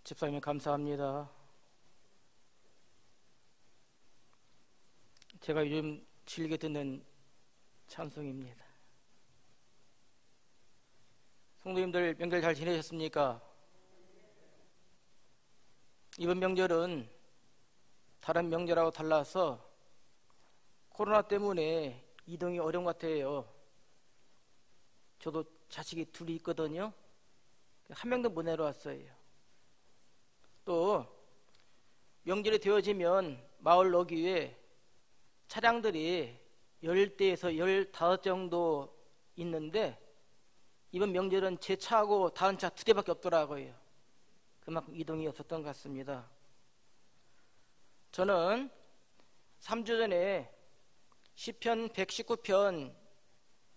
집사님 감사합니다. 제가 요즘 즐겨 듣는 찬송입니다. 성도님들 명절 잘 지내셨습니까? 이번 명절은 다른 명절하고 달라서 코로나 때문에 이동이 어려운 것 같아요. 저도 자식이 둘이 있거든요. 한 명도 못 내려왔어요. 또 명절이 되어지면 마을 너귀에 차량들이 10대에서 15 정도 있는데 이번 명절은 제 차하고 다른 차 2대밖에 없더라고요. 그만큼 이동이 없었던 것 같습니다. 저는 3주 전에 시편 119편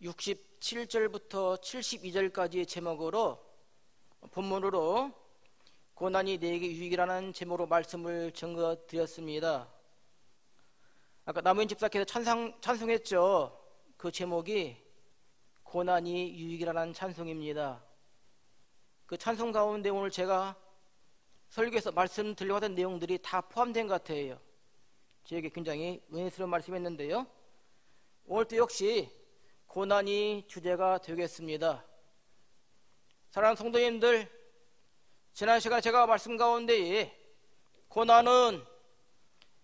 67절부터 72절까지의 제목으로 본문으로 고난이 내게 유익이라는 제목으로 말씀을 전거드렸습니다. 아까 남우인 집사께서 찬송했죠. 그 제목이 고난이 유익이라는 찬송입니다. 그 찬송 가운데 오늘 제가 설교에서 말씀드리려고 하던 내용들이 다 포함된 것 같아요. 저에게 굉장히 은혜스러운 말씀이었는데요. 오늘도 역시 고난이 주제가 되겠습니다. 사랑하는 성도님들, 지난 시간에 제가 말씀 가운데에 고난은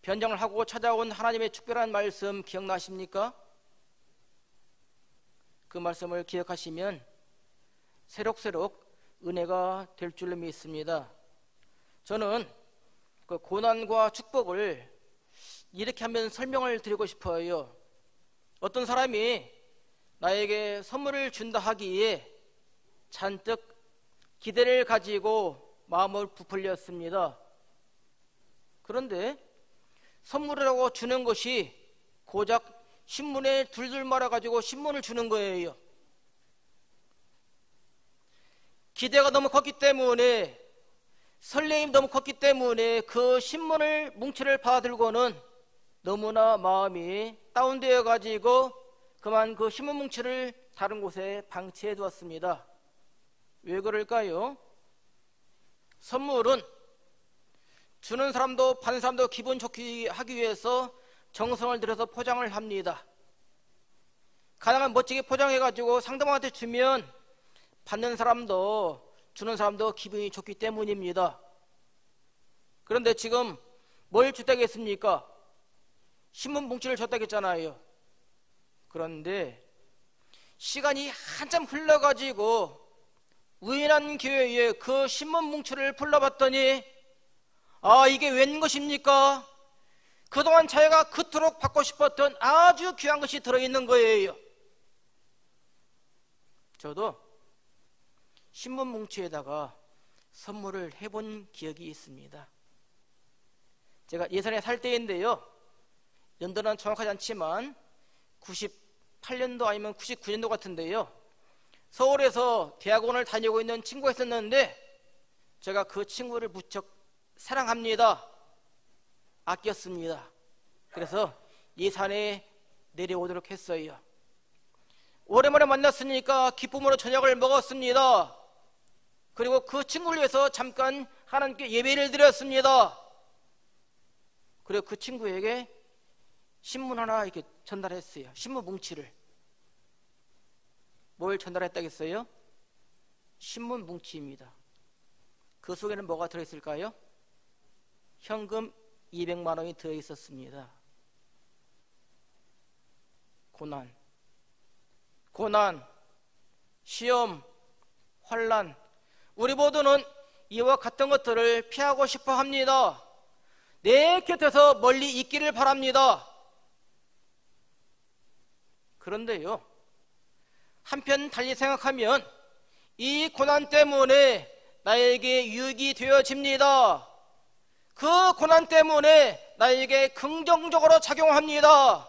변장을 하고 찾아온 하나님의 특별한 말씀 기억나십니까? 그 말씀을 기억하시면 새록새록 은혜가 될 줄로 믿습니다. 저는 그 고난과 축복을 이렇게 한번 설명을 드리고 싶어요. 어떤 사람이 나에게 선물을 준다 하기에 잔뜩 기대를 가지고 마음을 부풀렸습니다. 그런데 선물이라고 주는 것이 고작 신문에 둘둘 말아가지고 신문을 주는 거예요. 기대가 너무 컸기 때문에, 설레임이 너무 컸기 때문에 그 신문을 뭉치를 받아들고는 너무나 마음이 다운되어 가지고 그만 그 신문 뭉치를 다른 곳에 방치해 두었습니다. 왜 그럴까요? 선물은 주는 사람도 받는 사람도 기분 좋게 하기 위해서 정성을 들여서 포장을 합니다. 가능한 멋지게 포장해가지고 상대방한테 주면 받는 사람도 주는 사람도 기분이 좋기 때문입니다. 그런데 지금 뭘 줬다고 했습니까? 신문 뭉치를 줬다고 했잖아요. 그런데 시간이 한참 흘러가지고 우연한 기회에 그 신문 뭉치를 불러봤더니 이게 웬 것입니까? 그동안 자기가 그토록 받고 싶었던 아주 귀한 것이 들어있는 거예요. 저도 신문 뭉치에다가 선물을 해본 기억이 있습니다. 제가 예산에 살 때인데요, 연도는 정확하지 않지만 98년도 아니면 99년도 같은데요, 서울에서 대학원을 다니고 있는 친구가 있었는데 제가 그 친구를 무척 사랑합니다. 아꼈습니다. 그래서 예산에 내려오도록 했어요. 오랜만에 만났으니까 기쁨으로 저녁을 먹었습니다. 그리고 그 친구를 위해서 잠깐 하나님께 예배를 드렸습니다. 그리고 그 친구에게 신문 하나 이렇게 전달했어요. 신문 뭉치를. 뭘 전달했다겠어요? 신문 뭉치입니다. 그 속에는 뭐가 들어있을까요? 현금 200만 원이 들어있었습니다. 고난, 시험, 환난, 우리 모두는 이와 같은 것들을 피하고 싶어 합니다. 내 곁에서 멀리 있기를 바랍니다. 그런데요, 한편 달리 생각하면 이 고난 때문에 나에게 유익이 되어집니다. 그 고난 때문에 나에게 긍정적으로 작용합니다.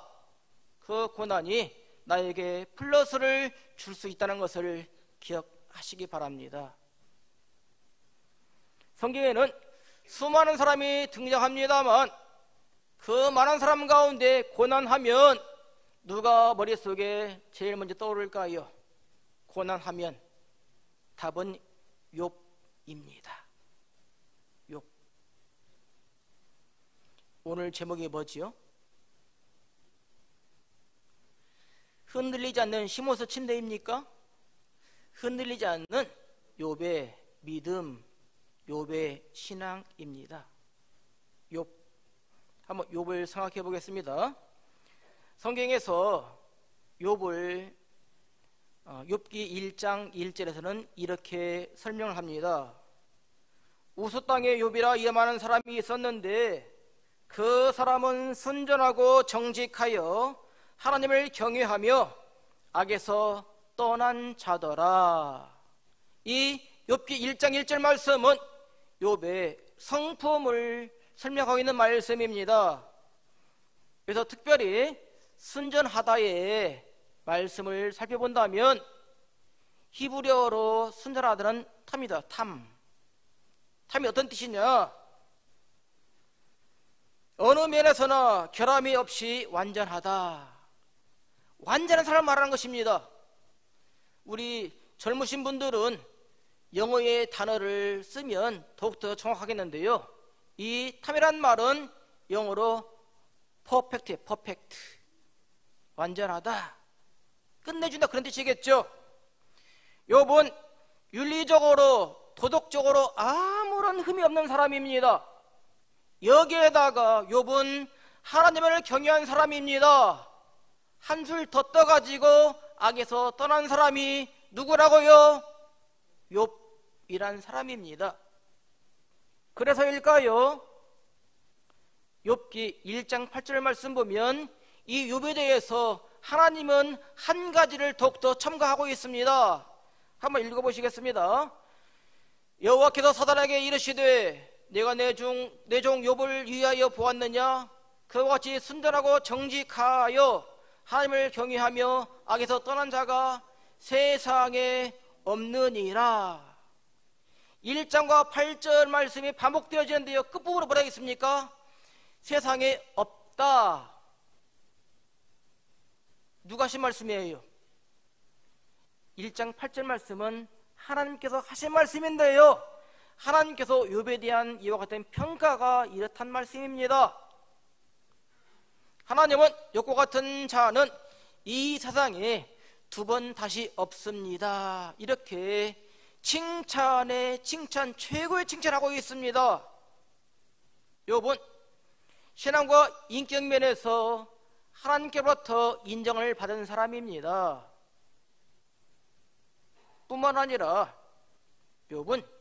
그 고난이 나에게 플러스를 줄 수 있다는 것을 기억하시기 바랍니다. 성경에는 수많은 사람이 등장합니다만 그 많은 사람 가운데 고난하면 누가 머릿속에 제일 먼저 떠오를까요? 고난하면 답은 욥입니다. 오늘 제목이 뭐지요? 흔들리지 않는 시몬스 침대입니까? 흔들리지 않는 욥의 믿음, 욥의 신앙입니다. 욥, 한번 욥을 생각해 보겠습니다. 성경에서 욥을 욥기 1장 1절에서는 이렇게 설명을 합니다. 우수 땅에 욥이라 이름하는 사람이 있었는데 그 사람은 순전하고 정직하여 하나님을 경외하며 악에서 떠난 자더라. 이 욥기 1장 1절 말씀은 욥의 성품을 설명하고 있는 말씀입니다. 그래서 특별히 순전하다의 말씀을 살펴본다면 히브리어로 순전하다는 탐이다. 탐이 어떤 뜻이냐? 어느 면에서나 결함이 없이 완전하다. 완전한 사람을 말하는 것입니다. 우리 젊으신 분들은 영어의 단어를 쓰면 더욱더 정확하겠는데요, 이 탐이란 말은 영어로 퍼펙트예요. 퍼펙트, 완전하다, 끝내준다, 그런 뜻이겠죠. 욥은 윤리적으로 도덕적으로 아무런 흠이 없는 사람입니다. 여기에다가 욥은 하나님을 경외한 사람입니다. 한술 더 떠가지고 악에서 떠난 사람이 누구라고요? 욥이란 사람입니다. 그래서일까요? 욥기 1장 8절 말씀 보면 이 욥에 대해서 하나님은 한 가지를 더욱더 첨가하고 있습니다. 한번 읽어보시겠습니다. 여호와께서 사단에게 이르시되 내가 내 종 욥을 위하여 보았느냐? 그와 같이 순전하고 정직하여 하나님을 경외하며 악에서 떠난 자가 세상에 없느니라. 1장과 8절 말씀이 반복되어지는데요, 끝부분으로 뭐라 했습니까? 세상에 없다. 누가 하신 말씀이에요? 1장 8절 말씀은 하나님께서 하신 말씀인데요, 하나님께서 욥에 대한 이와 같은 평가가 이렇단 말씀입니다. 하나님은 욥과 같은 자는 이 세상에 두 번 다시 없습니다. 이렇게 칭찬에 칭찬, 최고의 칭찬하고 있습니다. 욥은 신앙과 인격 면에서 하나님께로부터 인정을 받은 사람입니다. 뿐만 아니라 욥은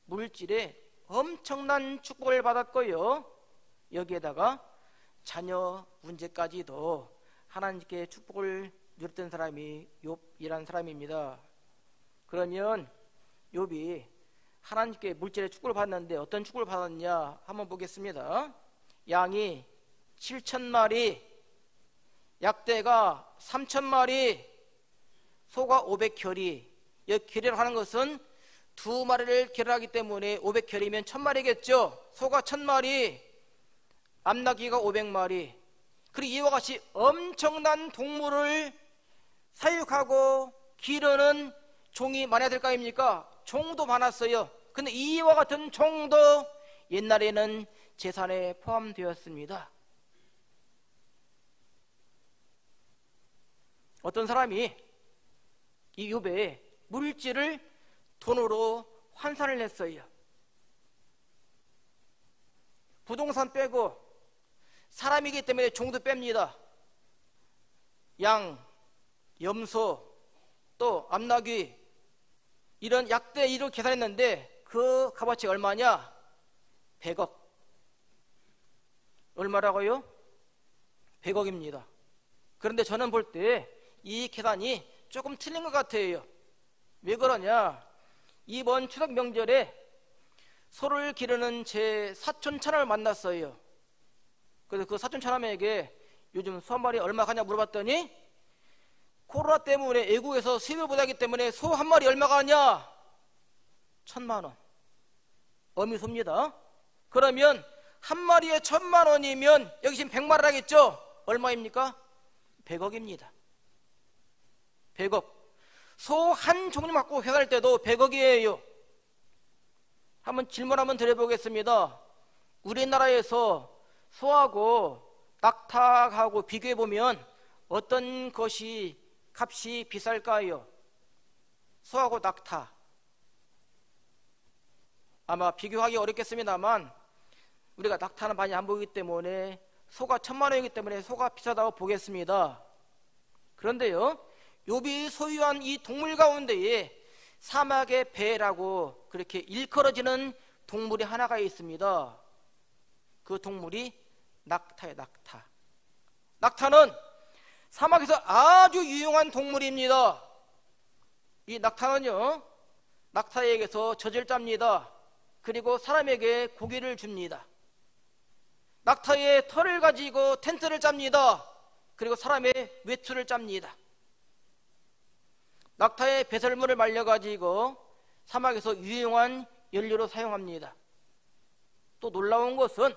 물질에 엄청난 축복을 받았고요, 여기에다가 자녀 문제까지도 하나님께 축복을 누렸던 사람이 욥이란 사람입니다. 그러면 욥이 하나님께 물질의 축복을 받았는데 어떤 축복을 받았냐 한번 보겠습니다. 양이 7,000마리, 약대가 3,000마리, 소가 500겨리. 여기 겨리라고 하는 것은 두 마리를 겨리하기 때문에 500겨리면 1,000마리겠죠. 소가 1,000마리, 암나귀가 500마리. 그리고 이와 같이 엄청난 동물을 사육하고 기르는 종이 많아야 될 거 아닙니까? 종도 많았어요. 근데 이와 같은 종도 옛날에는 재산에 포함되었습니다. 어떤 사람이 이 욥의 물질을 돈으로 환산을 했어요. 부동산 빼고 사람이기 때문에 종도 뺍니다. 양, 염소, 또 암나귀, 이런 약대 이로 계산했는데 그 값어치가 얼마냐? 100억. 얼마라고요? 100억입니다. 그런데 저는 볼 때 이 계산이 조금 틀린 것 같아요. 왜 그러냐? 이번 추석 명절에 소를 기르는 제 사촌 처남을 만났어요. 그래서 그 사촌 처남에게 요즘 소 한 마리 얼마 가냐 물어봤더니 코로나 때문에 외국에서 수입을 못하기 때문에 소 한 마리 얼마 가냐? 1,000만 원. 어미소입니다. 그러면 한 마리에 1,000만 원이면 여기 지금 100마리 하겠죠? 얼마입니까? 100억입니다. 100억. 소 한 종류 갖고 계산할 때도 100억이에요. 한번 질문 한번 드려보겠습니다. 우리나라에서 소하고 낙타하고 비교해 보면 어떤 것이 값이 비쌀까요? 소하고 낙타. 아마 비교하기 어렵겠습니다만 우리가 낙타는 많이 안 보이기 때문에 소가 1000만원이기 때문에 소가 비싸다고 보겠습니다. 그런데요, 욥이 소유한 이 동물 가운데에 사막의 배라고 그렇게 일컬어지는 동물이 하나가 있습니다. 그 동물이 낙타예요. 낙타. 낙타는 사막에서 아주 유용한 동물입니다. 이 낙타는요, 낙타에게서 젖을 짭니다. 그리고 사람에게 고기를 줍니다. 낙타의 털을 가지고 텐트를 짭니다. 그리고 사람의 외투를 짭니다. 낙타의 배설물을 말려가지고 사막에서 유용한 연료로 사용합니다. 또 놀라운 것은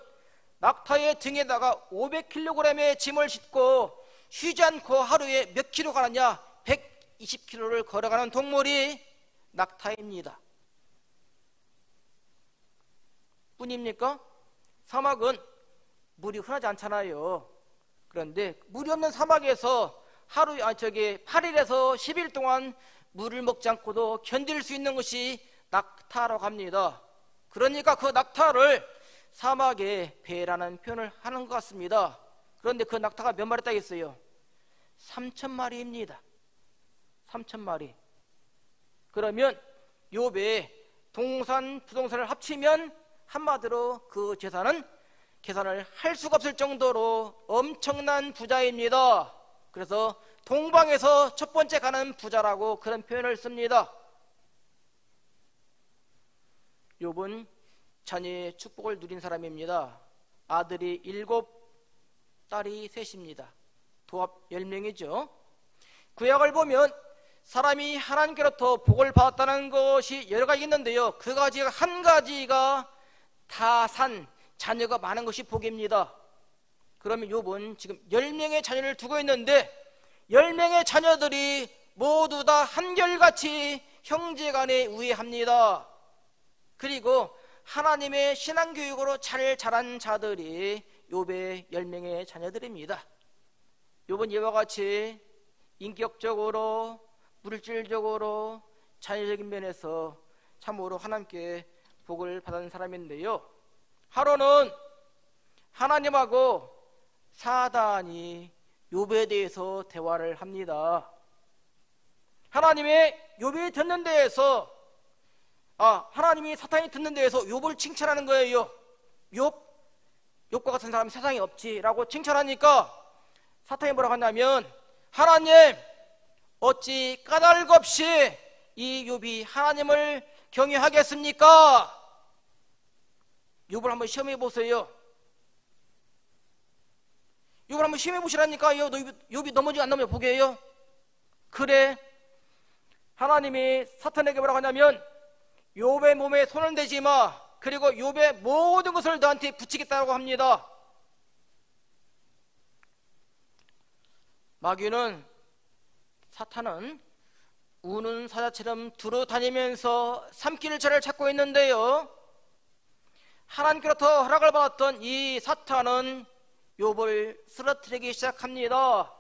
낙타의 등에다가 500kg의 짐을 싣고 쉬지 않고 하루에 몇 킬로 가느냐? 120km를 걸어가는 동물이 낙타입니다. 뿐입니까? 사막은 물이 흔하지 않잖아요. 그런데 물이 없는 사막에서 8일에서 10일 동안 물을 먹지 않고도 견딜 수 있는 것이 낙타라고 합니다. 그러니까 그 낙타를 사막의 배라는 표현을 하는 것 같습니다. 그런데 그 낙타가 몇 마리 따겠어요? 3000마리입니다. 3000마리. 그러면 욥의 동산 부동산을 합치면 한마디로 그 재산은 계산을 할 수가 없을 정도로 엄청난 부자입니다. 그래서 동방에서 첫 번째 가는 부자라고 그런 표현을 씁니다. 욥은 자녀의 축복을 누린 사람입니다. 아들이 7, 딸이 3입니다. 도합 10명이죠. 구약을 보면 사람이 하나님께로부터 복을 받았다는 것이 여러 가지 있는데요, 그 가지가 한 가지가 다 산 자녀가 많은 것이 복입니다. 그러면 욥은 지금 10명의 자녀를 두고 있는데 10명의 자녀들이 모두 다 한결같이 형제간에 우애합니다. 그리고 하나님의 신앙교육으로 잘 자란 자들이 욥의 10명의 자녀들입니다. 욥은 이와 같이 인격적으로 물질적으로 자녀적인 면에서 참으로 하나님께 복을 받은 사람인데요, 하루는 하나님하고 사단이 욥에 대해서 대화를 합니다. 하나님의 욥이 듣는 데에서 하나님이 사탄이 듣는 데에서 욥을 칭찬하는 거예요. 욥과 같은 사람이 세상에 없지라고 칭찬하니까 사탄이 뭐라고 하냐면, 하나님 어찌 까닭 없이 이 욥이 하나님을 경외하겠습니까? 욥을 한번 시험해 보세요. 욥을 한번 시험해 보시라니까요. 욥이 넘어지고 안 넘어져 보게 해요. 그래, 하나님이 사탄에게 뭐라고 하냐면, 욥의 몸에 손을 대지 마. 그리고 욥의 모든 것을 너한테 붙이겠다고 합니다. 마귀는, 사탄은 우는 사자처럼 두루 다니면서 삼킬 자를 찾고 있는데요, 하나님께로부터 허락을 받았던 이 사탄은 욥을 쓰러뜨리기 시작합니다.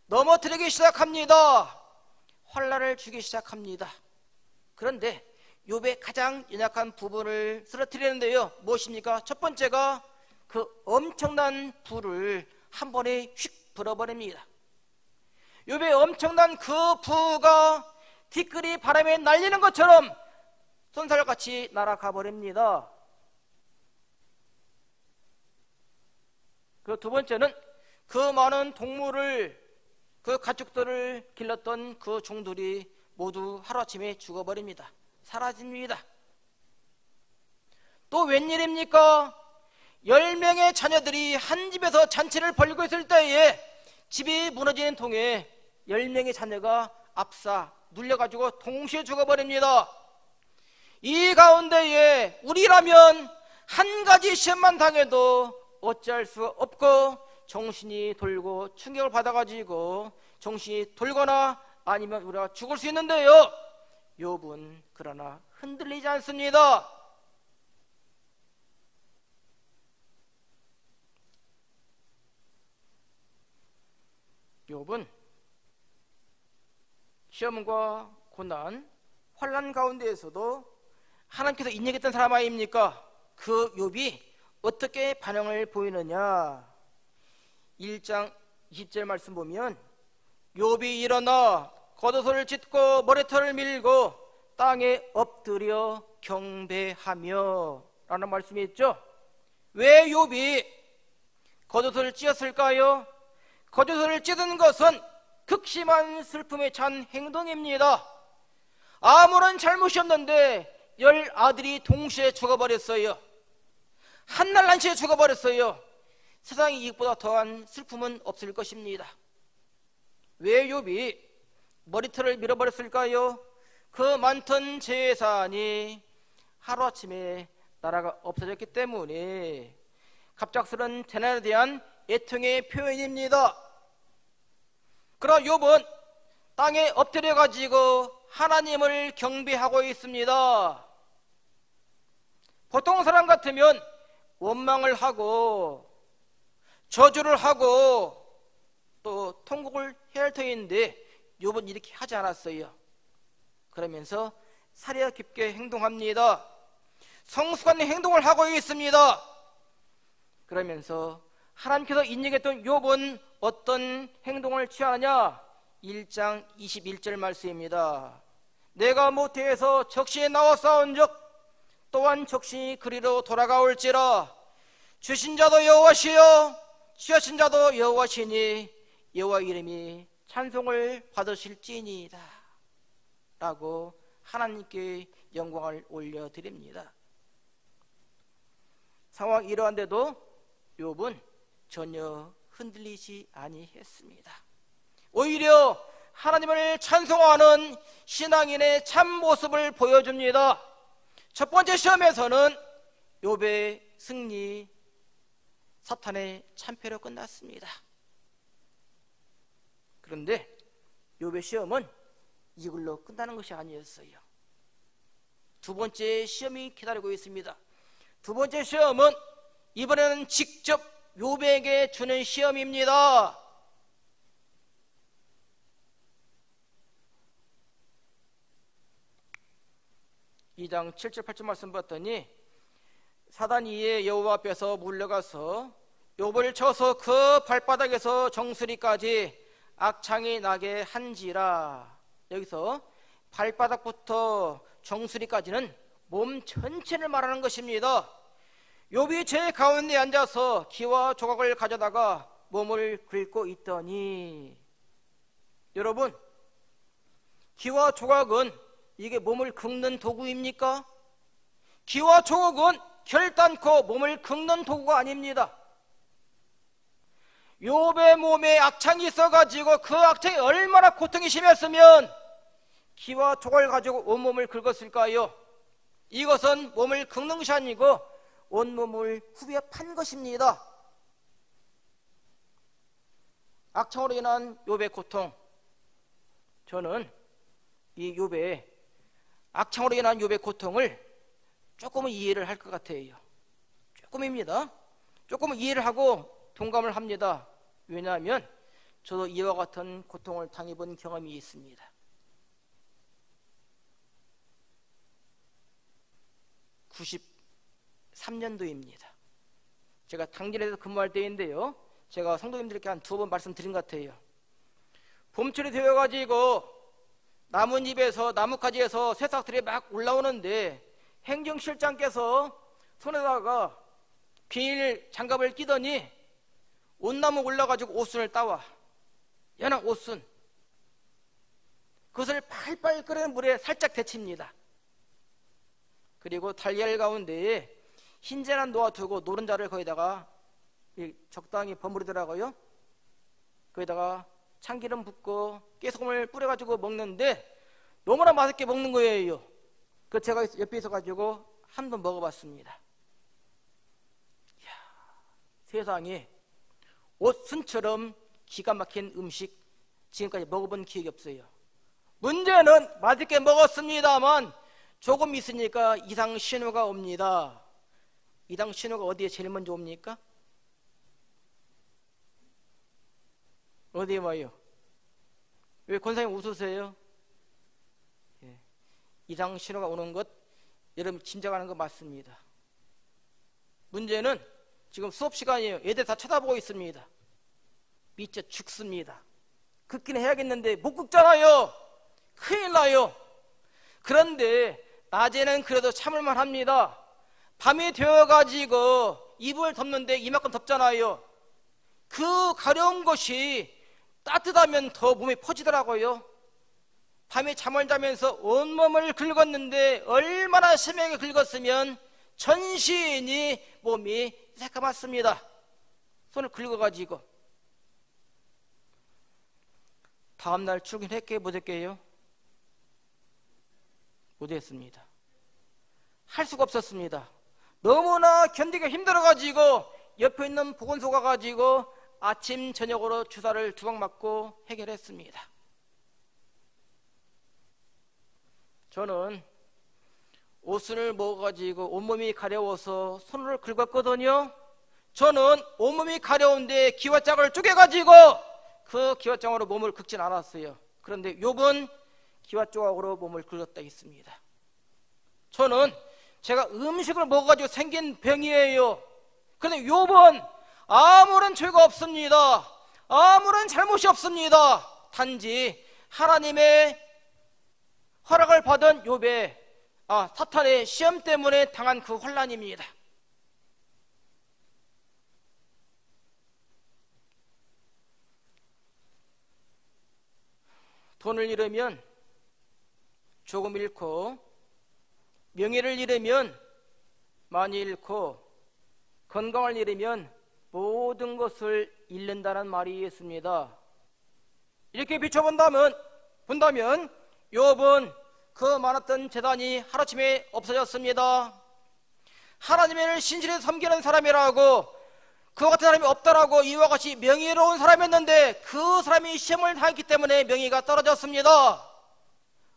넘어뜨리기 시작합니다. 환난을 주기 시작합니다. 그런데 욥의 가장 연약한 부분을 쓰러뜨리는데요, 무엇입니까? 첫 번째가 그 엄청난 불을 한 번에 휙 불어버립니다. 욥의 엄청난 그 부가 티끌이 바람에 날리는 것처럼 쏜살같이 날아가 버립니다. 그 두 번째는 그 많은 동물을, 그 가축들을 길렀던 그 종들이 모두 하루아침에 죽어버립니다. 사라집니다. 또 웬일입니까? 10명의 자녀들이 한 집에서 잔치를 벌이고 있을 때에 집이 무너지는 통에 10명의 자녀가 압사, 눌려가지고 동시에 죽어버립니다. 이 가운데에 우리라면 한 가지 시험만 당해도 어찌할 수 없고 정신이 돌고 충격을 받아가지고 정신이 돌거나 아니면 우리가 죽을 수 있는데요, 욥은 그러나 흔들리지 않습니다. 욥은 시험과 고난, 환난 가운데에서도 하나님께서 인정했던 사람 아닙니까? 그 욥이 어떻게 반응을 보이느냐? 1장 20절 말씀 보면 욥이 일어나 겉옷을 찢고 머리털을 밀고 땅에 엎드려 경배하며 라는 말씀이 있죠. 왜 욥이 겉옷을 찢었을까요? 겉옷을 찢은 것은 극심한 슬픔에 찬 행동입니다. 아무런 잘못이 없는데 10아들이 동시에 죽어버렸어요. 한날 한시에 죽어버렸어요. 세상 이익보다 더한 슬픔은 없을 것입니다. 왜 욥이 머리털을 밀어버렸을까요? 그 많던 재산이 하루아침에 나라가 없어졌기 때문에 갑작스런 재난에 대한 애통의 표현입니다. 그러나 욥은 땅에 엎드려 가지고 하나님을 경배하고 있습니다. 보통 사람 같으면 원망을 하고 저주를 하고 또 통곡을 해야 할 터인데 욥은 이렇게 하지 않았어요. 그러면서 사려 깊게 행동합니다. 성숙한 행동을 하고 있습니다. 그러면서 하나님께서 인정했던 욥은 어떤 행동을 취하느냐? 1장 21절 말씀입니다. 내가 모태에서 적신에 나와 싸운즉 또한 적신이 그리로 돌아가올지라. 주신 자도 여호와시요 취하신 자도 여호와시니 여호와 이름이 찬송을 받으실지니이다 라고 하나님께 영광을 올려드립니다. 상황 이러한데도 욥은 전혀 흔들리지 아니했습니다. 오히려 하나님을 찬송하는 신앙인의 참 모습을 보여줍니다. 첫 번째 시험에서는 욥의 승리, 사탄의 참패로 끝났습니다. 그런데 욥의 시험은 이걸로 끝나는 것이 아니었어요. 두 번째 시험이 기다리고 있습니다. 두 번째 시험은 이번에는 직접 욥에게 주는 시험입니다. 2장 7절 8절 말씀 봤더니 사단이 이에 여호와 앞에서 물러가서 욥을 쳐서 그 발바닥에서 정수리까지 악창이 나게 한지라. 여기서 발바닥부터 정수리까지는 몸 전체를 말하는 것입니다. 욥이 제 가운데 앉아서 기와 조각을 가져다가 몸을 긁고 있더니, 여러분, 기와 조각은 이게 몸을 긁는 도구입니까? 기와 조각은 결단코 몸을 긁는 도구가 아닙니다. 욥의 몸에 악창이 있어가지고 그 악창이 얼마나 고통이 심했으면 기와 조각을 가지고 온몸을 긁었을까요? 이것은 몸을 긁는 것이 아니고 온몸을 후벼 판 것입니다. 악창으로 인한 욥의 고통, 저는 이 욥의 악창으로 인한 욥의 고통을 조금은 이해를 할 것 같아요. 조금입니다. 조금은 이해를 하고 동감을 합니다. 왜냐하면 저도 이와 같은 고통을 당해본 경험이 있습니다. 93년도입니다. 제가 당진에서 근무할 때인데요, 제가 성도님들께 한 2번 말씀드린 것 같아요. 봄철이 되어가지고 나뭇잎에서 나뭇가지에서 새싹들이 막 올라오는데 행정실장께서 손에다가 비닐 장갑을 끼더니 온나무 올라가지고 옷순을 따와, 연한 옷순, 그것을 팔팔 끓는 물에 살짝 데칩니다. 그리고 달걀 가운데에 흰자를 놓아두고 노른자를 거기다가 적당히 버무리더라고요. 거기다가 참기름 붓고 깨소금을 뿌려가지고 먹는데 너무나 맛있게 먹는 거예요. 그 제가 옆에 있어가지고 한 번 먹어봤습니다. 이야, 세상에 옷순처럼 기가 막힌 음식 지금까지 먹어본 기억이 없어요. 문제는 맛있게 먹었습니다만 조금 있으니까 이상 신호가 옵니다. 이상 신호가 어디에 제일 먼저 옵니까? 어디에 와요? 왜 권사님 웃으세요? 예. 이상 신호가 오는 것 여러분 짐작하는 거 맞습니다. 문제는 지금 수업 시간이에요. 애들 다 쳐다보고 있습니다. 미쳐 죽습니다. 긋기는 해야겠는데 못 긋잖아요. 큰일 나요. 그런데 낮에는 그래도 참을만 합니다. 밤이 되어가지고 이불 덮는데 이만큼 덥잖아요. 그 가려운 것이 따뜻하면 더 몸이 퍼지더라고요. 밤에 잠을 자면서 온몸을 긁었는데 얼마나 심하게 긁었으면 전신이 몸이 새까맣습니다. 손을 긁어가지고. 다음날 출근했게요? 못했게요? 못했습니다. 할 수가 없었습니다. 너무나 견디기가 힘들어가지고 옆에 있는 보건소 가가지고 아침 저녁으로 주사를 2방 맞고 해결했습니다. 저는 옷을 먹어가지고 온몸이 가려워서 손을 긁었거든요. 저는 온몸이 가려운데 기와장을 쪼개가지고 그 기와장으로 몸을 긁진 않았어요. 그런데 욥은 기와조각으로 몸을 긁었다 했습니다. 저는 제가 음식을 먹어가지고 생긴 병이에요. 그런데 욥은 아무런 죄가 없습니다. 아무런 잘못이 없습니다. 단지 하나님의 허락을 받은 욥의 사탄의 시험 때문에 당한 그 혼란입니다. 돈을 잃으면 조금 잃고, 명예를 잃으면 많이 잃고, 건강을 잃으면 모든 것을 잃는다는 말이 있습니다. 이렇게 비춰본다면 욥은 그 많았던 재단이 하루아침에 없어졌습니다. 하나님을 신실히 섬기는 사람이라고, 그와 같은 사람이 없다라고 이와 같이 명예로운 사람이었는데 그 사람이 시험을 당했기 때문에 명예가 떨어졌습니다.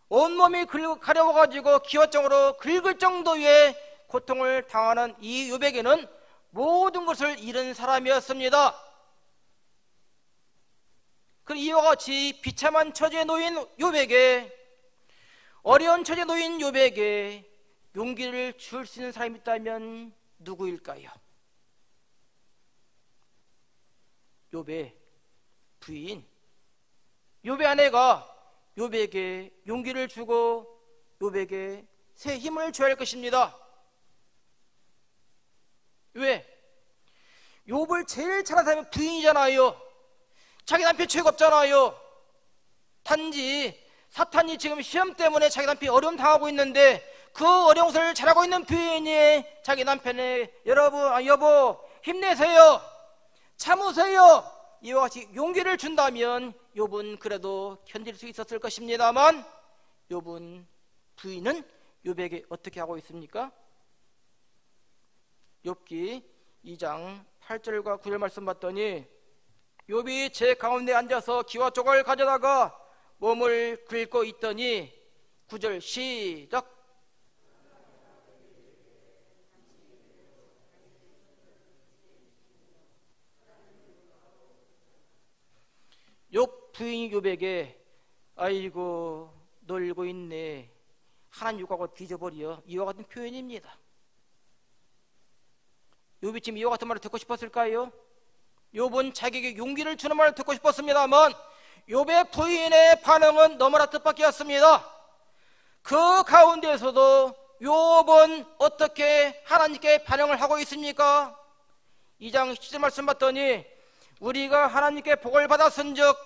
온몸이 가려워가지고 기와장으로 긁을 정도의 고통을 당하는 이 욥에게는 모든 것을 잃은 사람이었습니다. 그리고 이와 같이 비참한 처지에 놓인 욥에게, 어려운 처지에 놓인 욥에게 용기를 줄 수 있는 사람이 있다면 누구일까요? 욥의 부인, 욥의 아내가 욥에게 용기를 주고 욥에게 새 힘을 줘야 할 것입니다. 왜? 욥을 제일 잘하는 사람이 부인이잖아요. 자기 남편 죄가 없잖아요. 단지 사탄이 지금 시험 때문에 자기 남편이 어려움 당하고 있는데 그 어려운 것을 잘하고 있는 부인이 자기 남편에 여보 힘내세요, 참으세요, 이와 같이 용기를 준다면 욥은 그래도 견딜 수 있었을 것입니다만, 부인은 욥에게 어떻게 하고 있습니까? 욥기 2장 8절과 9절 말씀 봤더니, 욥이 제 가운데 앉아서 기와쪽을 가져다가 몸을 긁고 있더니, 9절 시작. 욥 부인이 욥에게 아이고 놀고 있네, 하나님 욕하고 뒤져버려, 이와 같은 표현입니다. 욥이 지금 이와 같은 말을 듣고 싶었을까요? 욥은 자기에게 용기를 주는 말을 듣고 싶었습니다만 욥의 부인의 반응은 너무나 뜻밖이었습니다. 그 가운데에서도 욥은 어떻게 하나님께 반응을 하고 있습니까? 2장 10절 말씀 봤더니, 우리가 하나님께 복을 받았은즉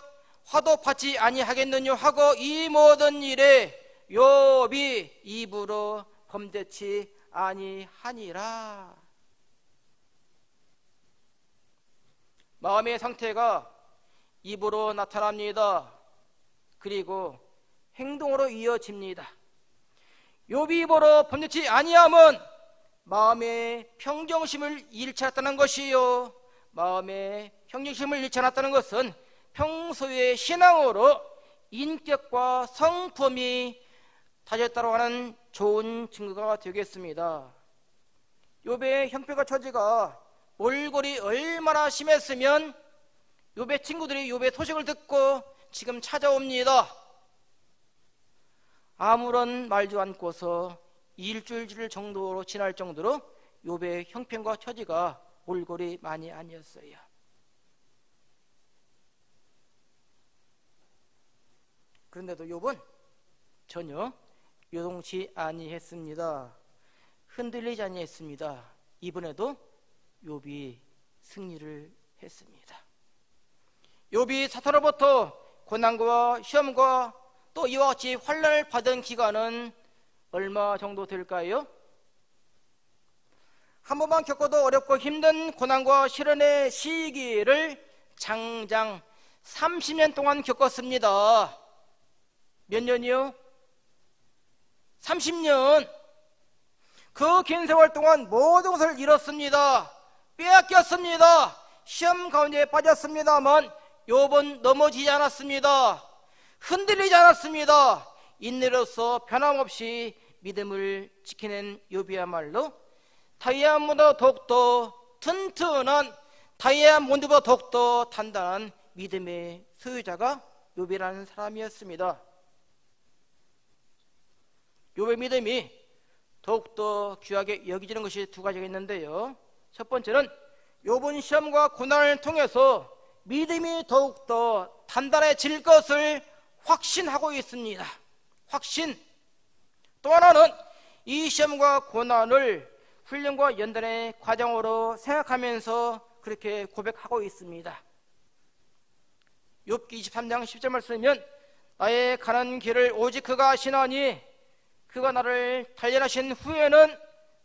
화도 받지 아니하겠느냐 하고 이 모든 일에 욥이 입으로 범죄치 아니하니라. 마음의 상태가 입으로 나타납니다. 그리고 행동으로 이어집니다. 욥이 입으로 범죄치 아니함은 마음의 평정심을 잃지 않았다는 것이요, 마음의 평정심을 잃지 않았다는 것은 평소의 신앙으로 인격과 성품이 다졌다고 하는 좋은 증거가 되겠습니다. 욥의 형편과 처지가 몰골이 얼마나 심했으면 욥의 친구들이 욥의 소식을 듣고 지금 찾아옵니다. 아무런 말도 않고서 일주일 정도로 지날 정도로 욥의 형편과 처지가 올골이 많이 아니었어요. 그런데도 욥은 전혀 요동치 아니했습니다. 흔들리지 아니했습니다. 이번에도 욥이 승리를 했습니다. 욥이 사탄으로부터 고난과 시험과 또 이와 같이 환난을 받은 기간은 얼마 정도 될까요? 한 번만 겪어도 어렵고 힘든 고난과 시련의 시기를 장장 30년 동안 겪었습니다. 몇 년이요? 30년. 그 긴 세월 동안 모든 것을 잃었습니다. 빼앗겼습니다. 시험 가운데 빠졌습니다만 욥은 넘어지지 않았습니다. 흔들리지 않았습니다. 인내로서 변함없이 믿음을 지켜낸 욥이야말로 다이아몬드보다 더욱더 튼튼한, 다이아몬드보다 더욱더 단단한 믿음의 소유자가 욥이라는 사람이었습니다. 욥의 믿음이 더욱더 귀하게 여겨지는 것이 두 가지가 있는데요. 첫 번째는 욥은 시험과 고난을 통해서 믿음이 더욱더 단단해질 것을 확신하고 있습니다. 확신. 또 하나는 이 시험과 고난을 훈련과 연단의 과정으로 생각하면서 그렇게 고백하고 있습니다. 욥기 23장 10절 말씀이면 나의 가는 길을 오직 그가 아시나니 그가 나를 단련하신 후에는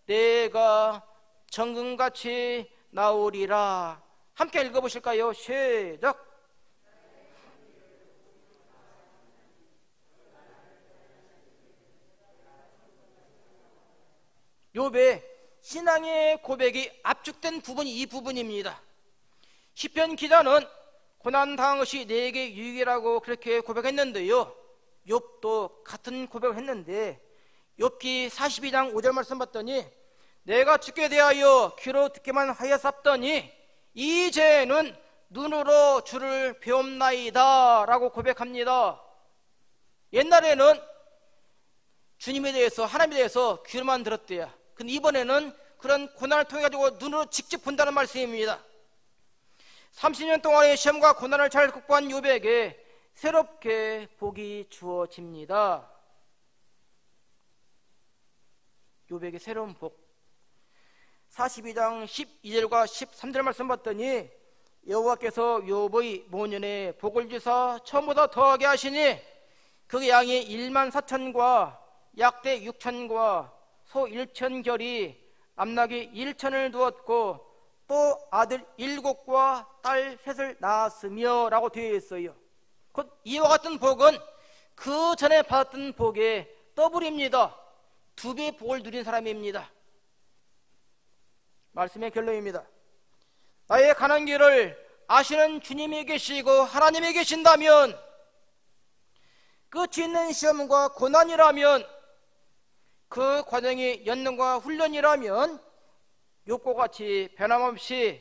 내가 정금같이 나오리라. 함께 읽어보실까요? 시작. 욥의 신앙의 고백이 압축된 부분이 이 부분입니다. 시편 기자는 고난 당한 것이 내게 유익이라고 그렇게 고백했는데요, 욥도 같은 고백을 했는데 욥기 42장 5절 말씀 봤더니 내가 주께 대하여 귀로 듣기만 하였사더니 이제는 눈으로 주를 배움나이다 라고 고백합니다. 옛날에는 주님에 대해서, 하나님에 대해서 귀로만 들었대요. 근데 이번에는 그런 고난을 통해 가지고 눈으로 직접 본다는 말씀입니다. 30년 동안의 시험과 고난을 잘 극복한 욥에게 새롭게 복이 주어집니다. 욥에게 새로운 복. 42장 12절과 13절 말씀 봤더니 여호와께서 욥의 모년에 복을 주사 처음보다 더하게 하시니 그 양이 1만 4천과 약대 6천과 소 1천결이 암낙이 1천을 두었고 또 아들 7과 딸 3을 낳았으며 라고 되어 있어요. 곧 이와 같은 복은 그 전에 받았던 복의 더블입니다. 2배의 복을 누린 사람입니다. 말씀의 결론입니다. 나의 가는 길을 아시는 주님이 계시고 하나님이 계신다면, 끝이 있는 시험과 고난이라면, 그 과정이 연능과 훈련이라면 욥과 같이 변함없이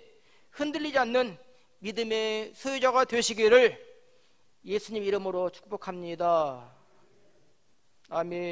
흔들리지 않는 믿음의 소유자가 되시기를 예수님 이름으로 축복합니다. 아멘.